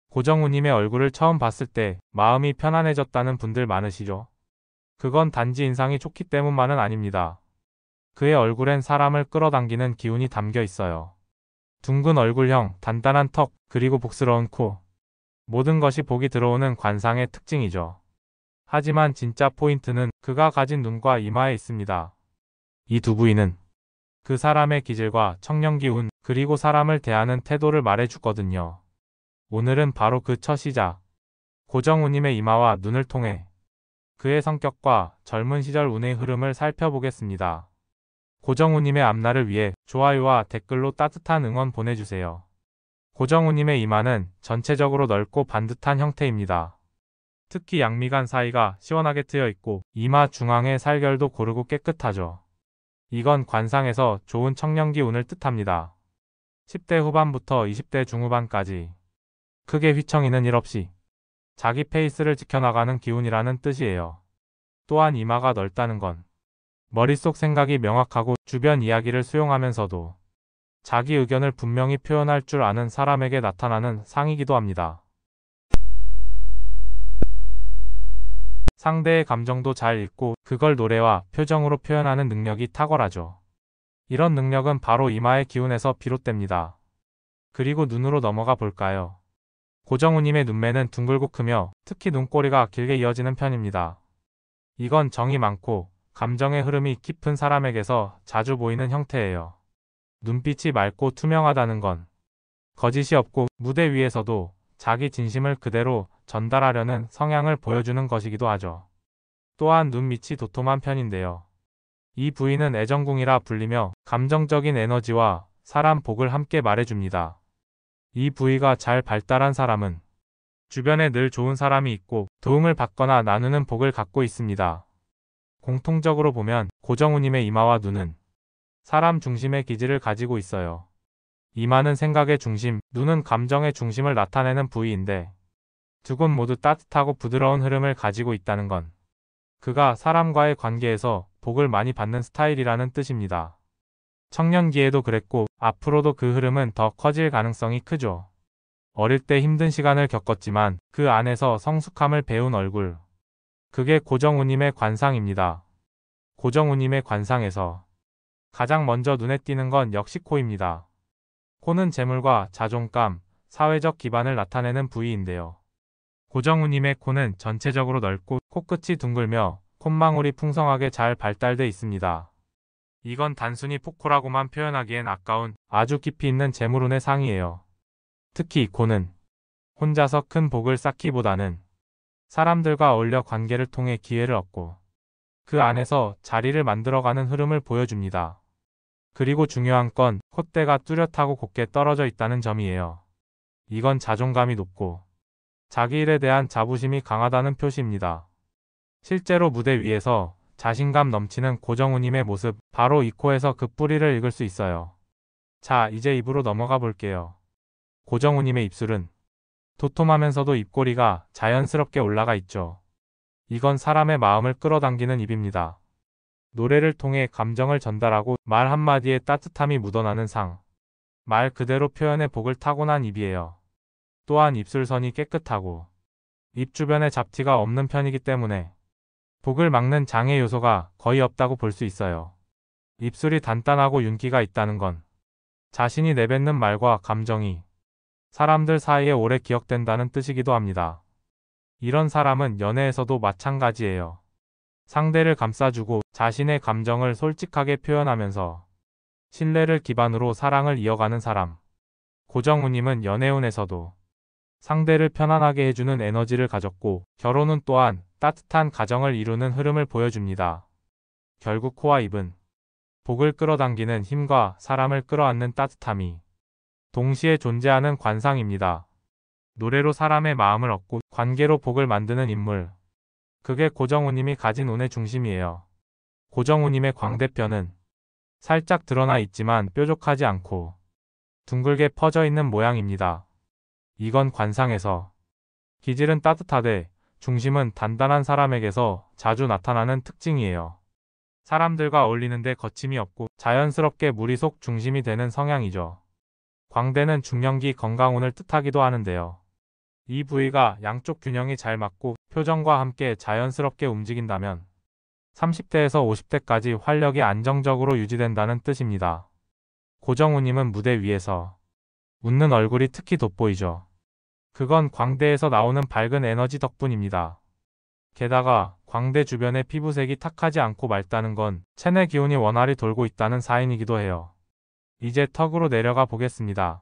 고정우님의 얼굴을 처음 봤을 때 마음이 편안해졌다는 분들 많으시죠? 그건 단지 인상이 좋기 때문만은 아닙니다. 그의 얼굴엔 사람을 끌어당기는 기운이 담겨 있어요. 둥근 얼굴형, 단단한 턱, 그리고 복스러운 코. 모든 것이 복이 들어오는 관상의 특징이죠. 하지만 진짜 포인트는 그가 가진 눈과 이마에 있습니다. 이 두 부위는 그 사람의 기질과 청년기운, 그리고 사람을 대하는 태도를 말해주거든요. 오늘은 바로 그 첫 시작. 고정우님의 이마와 눈을 통해 그의 성격과 젊은 시절 운의 흐름을 살펴보겠습니다. 고정우님의 앞날을 위해 좋아요와 댓글로 따뜻한 응원 보내주세요. 고정우님의 이마는 전체적으로 넓고 반듯한 형태입니다. 특히 양미간 사이가 시원하게 트여 있고 이마 중앙의 살결도 고르고 깨끗하죠. 이건 관상에서 좋은 청년기 운을 뜻합니다. 10대 후반부터 20대 중후반까지 크게 휘청이는 일 없이 자기 페이스를 지켜나가는 기운이라는 뜻이에요. 또한 이마가 넓다는 건 머릿속 생각이 명확하고 주변 이야기를 수용하면서도 자기 의견을 분명히 표현할 줄 아는 사람에게 나타나는 상이기도 합니다. 상대의 감정도 잘 읽고 그걸 노래와 표정으로 표현하는 능력이 탁월하죠. 이런 능력은 바로 이마의 기운에서 비롯됩니다. 그리고 눈으로 넘어가 볼까요? 고정우님의 눈매는 둥글고 크며 특히 눈꼬리가 길게 이어지는 편입니다. 이건 정이 많고 감정의 흐름이 깊은 사람에게서 자주 보이는 형태예요. 눈빛이 맑고 투명하다는 건 거짓이 없고 무대 위에서도 자기 진심을 그대로 전달하려는 성향을 보여주는 것이기도 하죠. 또한 눈 밑이 도톰한 편인데요. 이 부위는 애정궁이라 불리며 감정적인 에너지와 사람 복을 함께 말해줍니다. 이 부위가 잘 발달한 사람은 주변에 늘 좋은 사람이 있고 도움을 받거나 나누는 복을 갖고 있습니다. 공통적으로 보면 고정우님의 이마와 눈은 사람 중심의 기질을 가지고 있어요. 이마는 생각의 중심, 눈은 감정의 중심을 나타내는 부위인데 두 곳 모두 따뜻하고 부드러운 흐름을 가지고 있다는 건 그가 사람과의 관계에서 복을 많이 받는 스타일이라는 뜻입니다. 청년기에도 그랬고 앞으로도 그 흐름은 더 커질 가능성이 크죠. 어릴 때 힘든 시간을 겪었지만 그 안에서 성숙함을 배운 얼굴. 그게 고정우님의 관상입니다. 고정우님의 관상에서 가장 먼저 눈에 띄는 건 역시 코입니다. 코는 재물과 자존감, 사회적 기반을 나타내는 부위인데요. 고정우님의 코는 전체적으로 넓고 코끝이 둥글며 콧망울이 풍성하게 잘 발달돼 있습니다. 이건 단순히 폭코라고만 표현하기엔 아까운 아주 깊이 있는 재물운의 상이에요. 특히 이 코는 혼자서 큰 복을 쌓기보다는 사람들과 어울려 관계를 통해 기회를 얻고 그 안에서 자리를 만들어가는 흐름을 보여줍니다. 그리고 중요한 건 콧대가 뚜렷하고 곱게 떨어져 있다는 점이에요. 이건 자존감이 높고 자기 일에 대한 자부심이 강하다는 표시입니다. 실제로 무대 위에서 자신감 넘치는 고정우님의 모습, 바로 이 코에서 그 뿌리를 읽을 수 있어요. 자, 이제 입으로 넘어가 볼게요. 고정우님의 입술은 도톰하면서도 입꼬리가 자연스럽게 올라가 있죠. 이건 사람의 마음을 끌어당기는 입입니다. 노래를 통해 감정을 전달하고 말 한마디에 따뜻함이 묻어나는 상. 말 그대로 표현의 복을 타고난 입이에요. 또한 입술선이 깨끗하고 입 주변에 잡티가 없는 편이기 때문에 복을 막는 장애 요소가 거의 없다고 볼 수 있어요. 입술이 단단하고 윤기가 있다는 건 자신이 내뱉는 말과 감정이 사람들 사이에 오래 기억된다는 뜻이기도 합니다. 이런 사람은 연애에서도 마찬가지예요. 상대를 감싸주고 자신의 감정을 솔직하게 표현하면서 신뢰를 기반으로 사랑을 이어가는 사람. 고정우님은 연애운에서도 상대를 편안하게 해주는 에너지를 가졌고 결혼운 또한 따뜻한 가정을 이루는 흐름을 보여줍니다. 결국 코와 입은 복을 끌어당기는 힘과 사람을 끌어안는 따뜻함이 동시에 존재하는 관상입니다. 노래로 사람의 마음을 얻고 관계로 복을 만드는 인물. 그게 고정우님이 가진 운의 중심이에요. 고정우님의 광대뼈는 살짝 드러나 있지만 뾰족하지 않고 둥글게 퍼져 있는 모양입니다. 이건 관상에서 기질은 따뜻하되 중심은 단단한 사람에게서 자주 나타나는 특징이에요. 사람들과 어울리는데 거침이 없고 자연스럽게 무리속 중심이 되는 성향이죠. 광대는 중년기 건강운을 뜻하기도 하는데요. 이 부위가 양쪽 균형이 잘 맞고 표정과 함께 자연스럽게 움직인다면 30대에서 50대까지 활력이 안정적으로 유지된다는 뜻입니다. 고정우님은 무대 위에서 웃는 얼굴이 특히 돋보이죠. 그건 광대에서 나오는 밝은 에너지 덕분입니다. 게다가 광대 주변의 피부색이 탁하지 않고 맑다는 건 체내 기운이 원활히 돌고 있다는 사인이기도 해요. 이제 턱으로 내려가 보겠습니다.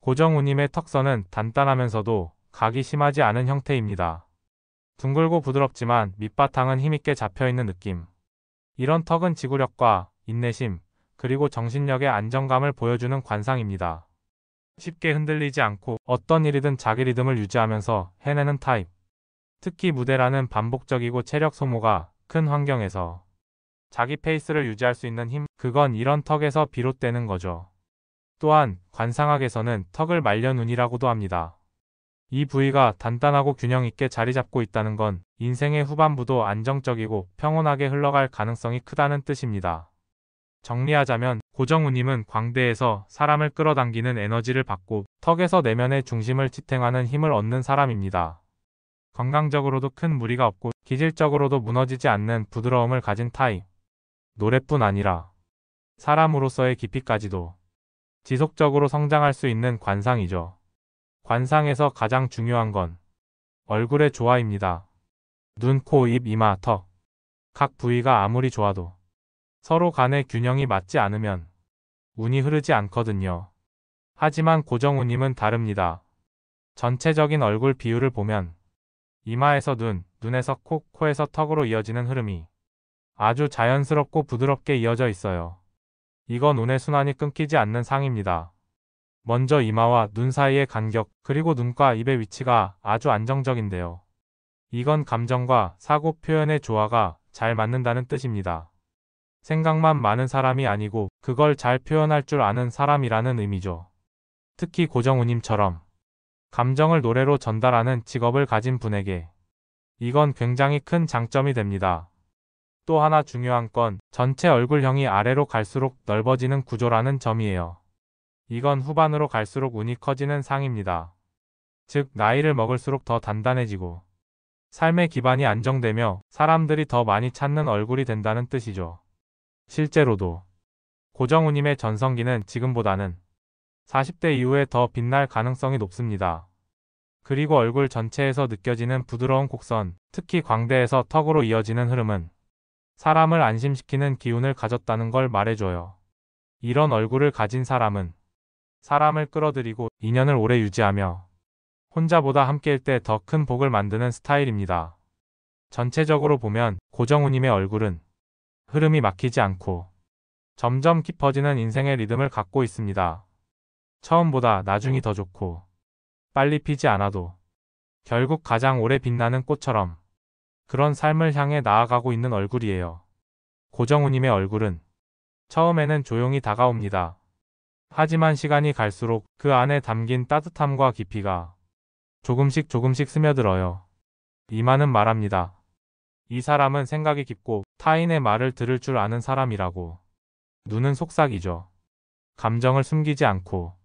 고정우님의 턱선은 단단하면서도 각이 심하지 않은 형태입니다. 둥글고 부드럽지만 밑바탕은 힘있게 잡혀있는 느낌. 이런 턱은 지구력과 인내심, 그리고 정신력의 안정감을 보여주는 관상입니다. 쉽게 흔들리지 않고 어떤 일이든 자기 리듬을 유지하면서 해내는 타입. 특히 무대라는 반복적이고 체력 소모가 큰 환경에서 자기 페이스를 유지할 수 있는 힘, 그건 이런 턱에서 비롯되는 거죠. 또한 관상학에서는 턱을 말년운이라고도 합니다. 이 부위가 단단하고 균형 있게 자리 잡고 있다는 건 인생의 후반부도 안정적이고 평온하게 흘러갈 가능성이 크다는 뜻입니다. 정리하자면 고정우님은 광대에서 사람을 끌어당기는 에너지를 받고 턱에서 내면의 중심을 지탱하는 힘을 얻는 사람입니다. 건강적으로도 큰 무리가 없고 기질적으로도 무너지지 않는 부드러움을 가진 타입. 노래뿐 아니라 사람으로서의 깊이까지도 지속적으로 성장할 수 있는 관상이죠. 관상에서 가장 중요한 건 얼굴의 조화입니다. 눈, 코, 입, 이마, 턱. 각 부위가 아무리 좋아도 서로 간의 균형이 맞지 않으면 운이 흐르지 않거든요. 하지만 고정우님은 다릅니다. 전체적인 얼굴 비율을 보면 이마에서 눈, 눈에서 코, 코에서 턱으로 이어지는 흐름이 아주 자연스럽고 부드럽게 이어져 있어요. 이건 운의 순환이 끊기지 않는 상입니다. 먼저 이마와 눈 사이의 간격, 그리고 눈과 입의 위치가 아주 안정적인데요. 이건 감정과 사고 표현의 조화가 잘 맞는다는 뜻입니다. 생각만 많은 사람이 아니고 그걸 잘 표현할 줄 아는 사람이라는 의미죠. 특히 고정우님처럼 감정을 노래로 전달하는 직업을 가진 분에게 이건 굉장히 큰 장점이 됩니다. 또 하나 중요한 건 전체 얼굴형이 아래로 갈수록 넓어지는 구조라는 점이에요. 이건 후반으로 갈수록 운이 커지는 상입니다. 즉, 나이를 먹을수록 더 단단해지고 삶의 기반이 안정되며 사람들이 더 많이 찾는 얼굴이 된다는 뜻이죠. 실제로도 고정우님의 전성기는 지금보다는 40대 이후에 더 빛날 가능성이 높습니다. 그리고 얼굴 전체에서 느껴지는 부드러운 곡선, 특히 광대에서 턱으로 이어지는 흐름은 사람을 안심시키는 기운을 가졌다는 걸 말해줘요. 이런 얼굴을 가진 사람은 사람을 끌어들이고 인연을 오래 유지하며 혼자보다 함께일 때 더 큰 복을 만드는 스타일입니다. 전체적으로 보면 고정우님의 얼굴은 흐름이 막히지 않고 점점 깊어지는 인생의 리듬을 갖고 있습니다. 처음보다 나중이 더 좋고 빨리 피지 않아도 결국 가장 오래 빛나는 꽃처럼 그런 삶을 향해 나아가고 있는 얼굴이에요. 고정우님의 얼굴은 처음에는 조용히 다가옵니다. 하지만 시간이 갈수록 그 안에 담긴 따뜻함과 깊이가 조금씩 스며들어요. 이마는 말합니다. 이 사람은 생각이 깊고 타인의 말을 들을 줄 아는 사람이라고. 눈은 속삭이죠. 감정을 숨기지 않고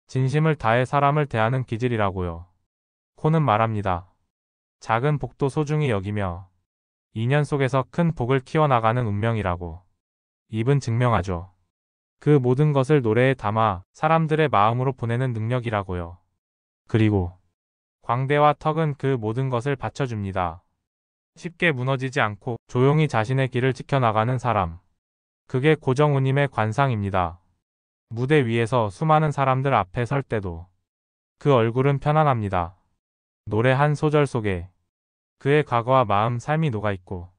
진심을 다해 사람을 대하는 기질이라고요. 코는 말합니다. 작은 복도 소중히 여기며 인연 속에서 큰 복을 키워나가는 운명이라고. 입은 증명하죠. 그 모든 것을 노래에 담아 사람들의 마음으로 보내는 능력이라고요. 그리고 광대와 턱은 그 모든 것을 받쳐줍니다. 쉽게 무너지지 않고 조용히 자신의 길을 지켜나가는 사람. 그게 고정우님의 관상입니다. 무대 위에서 수많은 사람들 앞에 설 때도 그 얼굴은 편안합니다. 노래 한 소절 속에 그의 과거와 마음, 삶이 녹아있고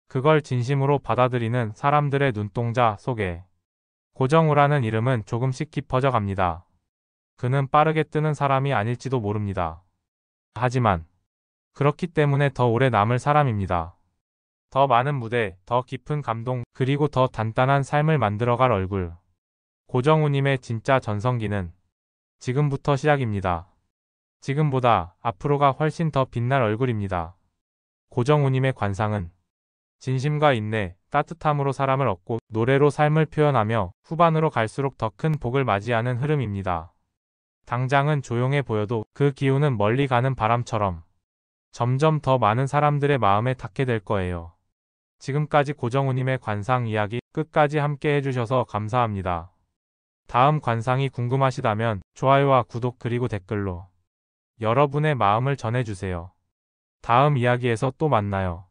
그걸 진심으로 받아들이는 사람들의 눈동자 속에 고정우라는 이름은 조금씩 깊어져 갑니다. 그는 빠르게 뜨는 사람이 아닐지도 모릅니다. 하지만 그렇기 때문에 더 오래 남을 사람입니다. 더 많은 무대, 더 깊은 감동, 그리고 더 단단한 삶을 만들어갈 얼굴. 고정우님의 진짜 전성기는 지금부터 시작입니다. 지금보다 앞으로가 훨씬 더 빛날 얼굴입니다. 고정우님의 관상은 진심과 인내, 따뜻함으로 사람을 얻고 노래로 삶을 표현하며 후반으로 갈수록 더 큰 복을 맞이하는 흐름입니다. 당장은 조용해 보여도 그 기운은 멀리 가는 바람처럼 점점 더 많은 사람들의 마음에 닿게 될 거예요. 지금까지 고정우님의 관상 이야기 끝까지 함께 해주셔서 감사합니다. 다음 관상이 궁금하시다면 좋아요와 구독 그리고 댓글로 여러분의 마음을 전해주세요. 다음 이야기에서 또 만나요.